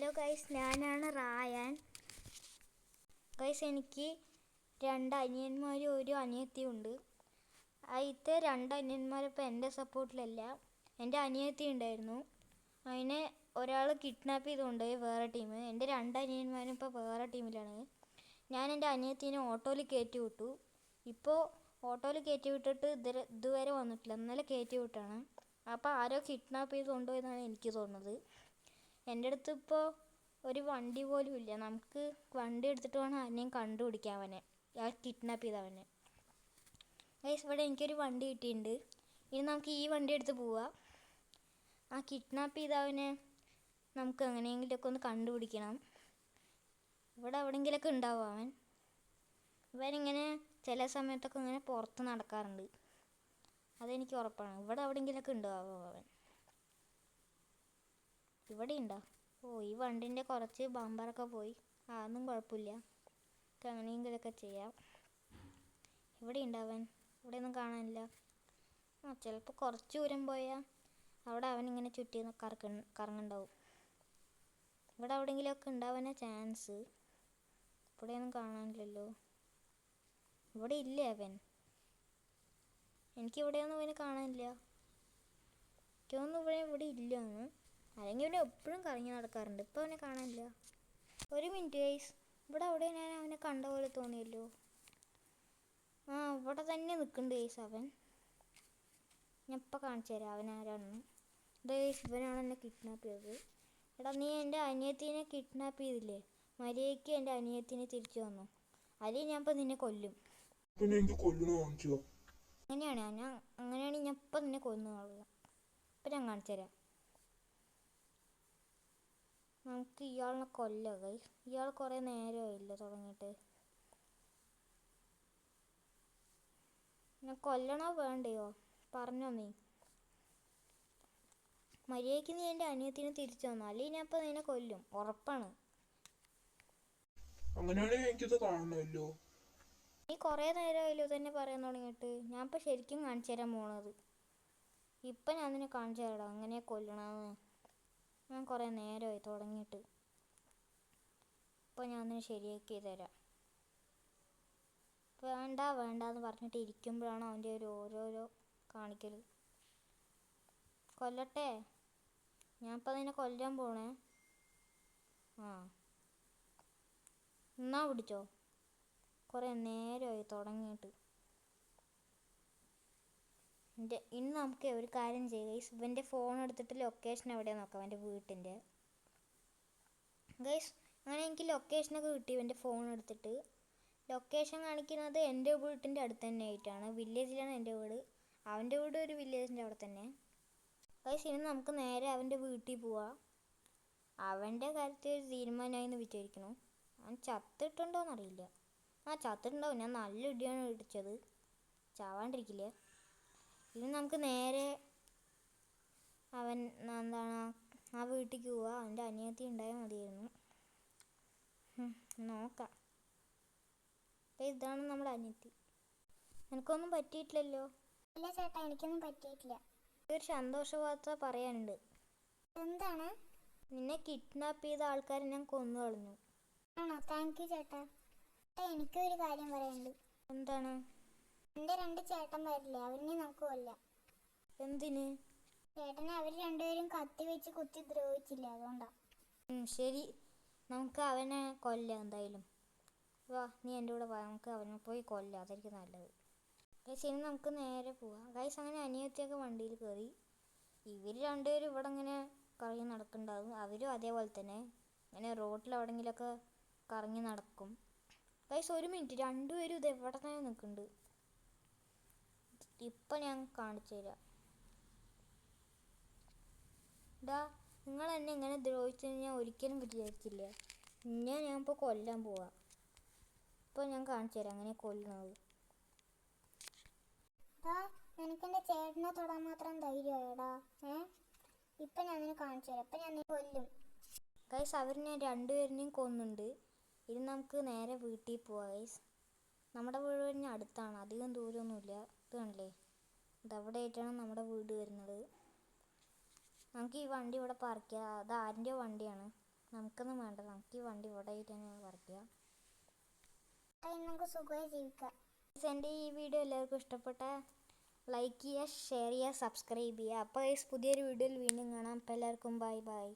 Hello guys, ഞാനാണ് റായാൻ. Guys, എനിക്ക് 2 അനിയന്മാരും 1 അനിയത്തിയും ഉണ്ട്. ആദ്യത്തെ 2 അനിയന്മാരിപ്പോൾ എൻ്റെ സപ്പോർട്ടിലല്ല. എൻ്റെ അനിയത്തി ഉണ്ടായിരുന്നു, അതിനെ ഒരാൾ കിഡ്നാപ്പ് ചെയ്ത് കൊണ്ടുപോയി വേറെ ടീം. എൻ്റെ 2 അനിയന്മാരും ഇപ്പോൾ വേറെ ടീമിലാണ്. ഞാൻ എൻ്റെ അനിയത്തിനെ ഓട്ടോയിൽ കയറ്റി വിട്ടു. ഇപ്പോൾ ഓട്ടോയിൽ കയറ്റി വിട്ടിട്ട് ഇതുവരെ വന്നിട്ടില്ല. ഇന്നലെ കയറ്റി വിട്ടാണ്. അപ്പോൾ ആരോ കിഡ്നാപ്പ് ചെയ്ത് കൊണ്ടുപോയെന്നാണ് എനിക്ക് തോന്നുന്നത്. എൻ്റെ അടുത്ത് ഇപ്പോൾ ഒരു വണ്ടി പോലും ഇല്ല. നമുക്ക് വണ്ടി എടുത്തിട്ട് വേണം ആരെയും കണ്ടുപിടിക്കാൻ അവനെ, ആ കിഡ്നാപ്പ് ചെയ്തവനെ. ഗൈസ്, ഇവിടെ എനിക്കൊരു വണ്ടി കിട്ടിയിട്ടുണ്ട്. ഇനി നമുക്ക് ഈ വണ്ടി എടുത്ത് പോവാം. ആ കിഡ്നാപ്പ് ചെയ്തവനെ നമുക്ക് എങ്ങനെയെങ്കിലുമൊക്കെ ഒന്ന് കണ്ടുപിടിക്കണം. ഇവിടെ എവിടെയെങ്കിലുമൊക്കെ ഉണ്ടാവും അവൻ. ഇവനിങ്ങനെ ചില സമയത്തൊക്കെ ഇങ്ങനെ പുറത്ത് നടക്കാറുണ്ട്, അതെനിക്ക് ഉറപ്പാണ്. ഇവിടെ എവിടെയെങ്കിലുമൊക്കെ ഉണ്ടാവും അവൻ. ഇവിടെ ഉണ്ടോ? ഈ വണ്ടിൻ്റെ കുറച്ച് ബമ്പറൊക്കെ പോയി. അതൊന്നും കുഴപ്പമില്ല, നമുക്ക് എങ്ങനെയെങ്കിലുമൊക്കെ ചെയ്യാം. ഇവിടെ ഉണ്ടാവൻ, ഇവിടെ ഒന്നും കാണാനില്ല. ചിലപ്പോൾ കുറച്ച് ദൂരം പോയാൽ അവിടെ അവനിങ്ങനെ ചുറ്റി കറങ്ങുന്നുണ്ടാവും. ഇവിടെ എവിടെയെങ്കിലുമൊക്കെ ഉണ്ടാവാനാ ചാൻസ്. ഇവിടെയൊന്നും കാണാനില്ലല്ലോ. ഇവിടെ ഇല്ലേ അവൻ? എനിക്കിവിടെയൊന്നും അവനെ കാണാനില്ല. എനിക്കൊന്നും ഇവിടെ ഇല്ലാന്ന്. അല്ലെങ്കിൽ അവനെ എപ്പോഴും കറങ്ങി നടക്കാറുണ്ട്. ഇപ്പോൾ അവനെ കാണാനില്ല. ഒരു മിനിറ്റ് ഗൈസ്, ഇവിടെ അവിടെ ഞാൻ അവനെ കണ്ട പോലെ തോന്നിയല്ലോ. ഇവിടെ തന്നെ നിൽക്കുന്നുണ്ട് ഗൈസ് അവൻ. ഞാൻ ഇപ്പോൾ കാണിച്ചു തരാം അവൻ ആരാണെന്ന്. ഗൈസ്, ഇവനാണ് എന്നെ കിഡ്നാപ്പ് ചെയ്തത്. എടാ, നീ എൻ്റെ അനിയത്തിനെ കിഡ്നാപ്പ് ചെയ്തില്ലേ? മര്യാദയ്ക്ക് എൻ്റെ അനിയത്തിനെ തിരിച്ചു വന്നു, അല്ലെങ്കിൽ ഞാൻ ഇപ്പോൾ നിന്നെ കൊല്ലും. അങ്ങനെയാണെങ്കിൽ ഞാൻ ഇപ്പം നിന്നെ കൊന്നു കളയാം. ഇപ്പം ഞാൻ കാണിച്ചു തരാം. നമുക്ക് ഇയാളിനെ കൊല്ലാം ഗൈസ്. ഇയാൾ കുറേ നേരമായില്ല തുടങ്ങിയിട്ട്. ഞാൻ കൊല്ലണോ വേണ്ടയോ പറഞ്ഞോ നീ. മര്യാദയ്ക്ക് നീ എൻ്റെ അനിയത്തിനെ തിരിച്ചു വന്നു, അല്ലെങ്കിൽ ഞാൻ ഇപ്പം നിന്നെ കൊല്ലും, ഉറപ്പാണ്. നീ കുറേ നേരമായില്ലോ തന്നെ പറയാൻ തുടങ്ങിയിട്ട്. ഞാൻ ഇപ്പം ശരിക്കും കാണിച്ചു തരാൻ പോണത്. ഇപ്പം ഞാൻ നിന്നെ കാണിച്ചു തരാം അങ്ങനെ കൊല്ലണമെന്ന്. ഞാൻ കുറേ നേരമായി തുടങ്ങിയിട്ട്. ഇപ്പോൾ ഞാൻ നിന്നെ ശരിയാക്കി തരാം. വേണ്ടെന്ന് പറഞ്ഞിട്ട് ഇരിക്കുമ്പോഴാണ് അവൻ്റെ ഓരോരോ കാണിക്കൽ. കൊല്ലട്ടെ, ഞാൻ ഇപ്പം നിന്നെ കൊല്ലാൻ പോണേ. എന്നാ പിടിച്ചോ. കുറേ നേരമായി തുടങ്ങിയിട്ട്. ഇന്ന് നമുക്ക് ഒരു കാര്യം ചെയ്യാം ഗൈസ്. ഇവൻ്റെ ഫോൺ എടുത്തിട്ട് ലൊക്കേഷൻ എവിടെയാണ് നോക്കാം, അവൻ്റെ വീട്ടിൻ്റെ. ഗൈസ്, അങ്ങനെ എനിക്ക് ലൊക്കേഷനൊക്കെ കിട്ടി. ഇവൻ്റെ ഫോൺ എടുത്തിട്ട് ലൊക്കേഷൻ കാണിക്കുന്നത് എൻ്റെ വീട്ടിൻ്റെ അടുത്ത് തന്നെ ആയിട്ടാണ്. വില്ലേജിലാണ് എൻ്റെ വീട്, അവൻ്റെ വീട് ഒരു വില്ലേജിൻ്റെ അവിടെ തന്നെ. ഗൈസ്, ഇനി നമുക്ക് നേരെ അവൻ്റെ വീട്ടിൽ പോവാം. അവൻ്റെ കാര്യത്തിൽ ഒരു തീരുമാനമായി എന്ന് വിചാരിക്കണം. അവൻ ചത്തിട്ടുണ്ടോയെന്നറിയില്ല. ചത്തിട്ടുണ്ടാവും. ഞാൻ നല്ല ഇടിയാണ് ഇടിച്ചത്, ചാവാണ്ടിരിക്കില്ല. ഇനി നമുക്ക് നേരെ ആ വീട്ടിലേക്ക് പോവാം. അവൻ്റെ അനിയത്തി ഉണ്ടായാൽ മതിയായിരുന്നു. നോക്കാം. ഇതാണ് നമ്മുടെ അനിയത്തി. എനിക്കൊന്നും പറ്റിയിട്ടില്ലല്ലോ? ഇല്ല ചേട്ടാ, എനിക്കൊന്നും പറ്റിയിട്ടില്ല. ഒരു സന്തോഷ വാർത്ത പറയാനുണ്ട്. എന്താണ്? നിന്നെ കിഡ്നാപ്പ് ചെയ്ത ആൾക്കാരെ ഞാൻ കൊന്നു കളഞ്ഞു. ആണോ? താങ്ക് യു ചേട്ടാ. എനിക്കൊരു കാര്യം പറയാനുണ്ട്. എന്താണ്? എൻ്റെ 2 ചേട്ടന്മാരില്ലേ, അവരിനെ നമുക്ക് കൊല്ലാം. എന്തിന്? ചേട്ടനെ അവർ രണ്ടുപേരും കത്തി വെച്ച് കുത്തി ദ്രോഹിച്ചില്ലേ, അതുകൊണ്ടാ. ശരി, നമുക്ക് അവനെ കൊല്ലാം എന്തായാലും. വാ, നീ എൻ്റെ കൂടെ വാ, നമുക്ക് അവനെ പോയി കൊല്ലാം. അതായിരിക്കും നല്ലത്. ഗൈസ്, ഇനി നമുക്ക് നേരെ പോവാം. ഗൈസ്, അങ്ങനെ അനിയത്തിയൊക്കെ വണ്ടിയിൽ കയറി. ഇവർ രണ്ടുപേരും ഇവിടെ ഇങ്ങനെ കറങ്ങി നടക്കുന്നുണ്ടാവും. അവരും അതേപോലെ തന്നെ ഇങ്ങനെ റോഡിൽ എവിടെയെങ്കിലുമൊക്കെ കറങ്ങി നടക്കും. ഗൈസ്, ഒരു മിനിറ്റ്, രണ്ടുപേരും ഇത് എവിടെ തന്നെ നിൽക്കുന്നുണ്ട്. ഇപ്പം ഞാൻ കാണിച്ചു തരാം. നിങ്ങൾ എന്നെ ഇങ്ങനെ ദ്രോഹിച്ച് ഞാൻ ഒരിക്കലും വിചാരിച്ചില്ല. ഞാൻ ഇപ്പോൾ കൊല്ലാൻ പോവാം. ഇപ്പോൾ ഞാൻ കാണിച്ചു തരാം അങ്ങനെ കൊല്ലുന്നത്. നിനക്കെൻ്റെ ചേട്ടനെ തൊടാൻ മാത്രം ധൈര്യമായടാ. ഇപ്പം ഞാൻ നിന്നെ കാണിച്ചു തരാം. ഇപ്പം ഞാൻ നിന്നെ കൊല്ലും. ഗൈസ്, അവർ ഞാൻ രണ്ടുപേരിനെയും കൊന്നുണ്ട്. ഇനി നമുക്ക് നേരെ വീട്ടിൽ പോവാം. ഗൈസ്, നമ്മുടെ വീട് കഴിഞ്ഞാൽ അടുത്താണ്, അധികം ദൂരമൊന്നുമില്ല. ഇത് കണ്ടില്ലേ, ഇതവിടെ ആയിട്ടാണ് നമ്മുടെ വീട് വരുന്നത്. നമുക്ക് ഈ വണ്ടി ഇവിടെ പാർക്ക് ചെയ്യാം. അത് ആരിൻ്റെയോ വണ്ടിയാണ്. നമുക്കൊന്നും വേണ്ട, നമുക്ക് ഈ വണ്ടി ഇവിടെ ആയിട്ട് തന്നെ പറിക്കുക. നമുക്ക് സുഖമായി ജീവിക്കാം. എൻ്റെ ഈ വീഡിയോ എല്ലാവർക്കും ഇഷ്ടപ്പെട്ട ലൈക്ക് ചെയ്യുക, ഷെയർ ചെയ്യുക, സബ്സ്ക്രൈബ് ചെയ്യുക. അപ്പോൾ പുതിയൊരു വീഡിയോയിൽ വീണ്ടും കാണാം. അപ്പോൾ എല്ലാവർക്കും ബൈ ബൈ.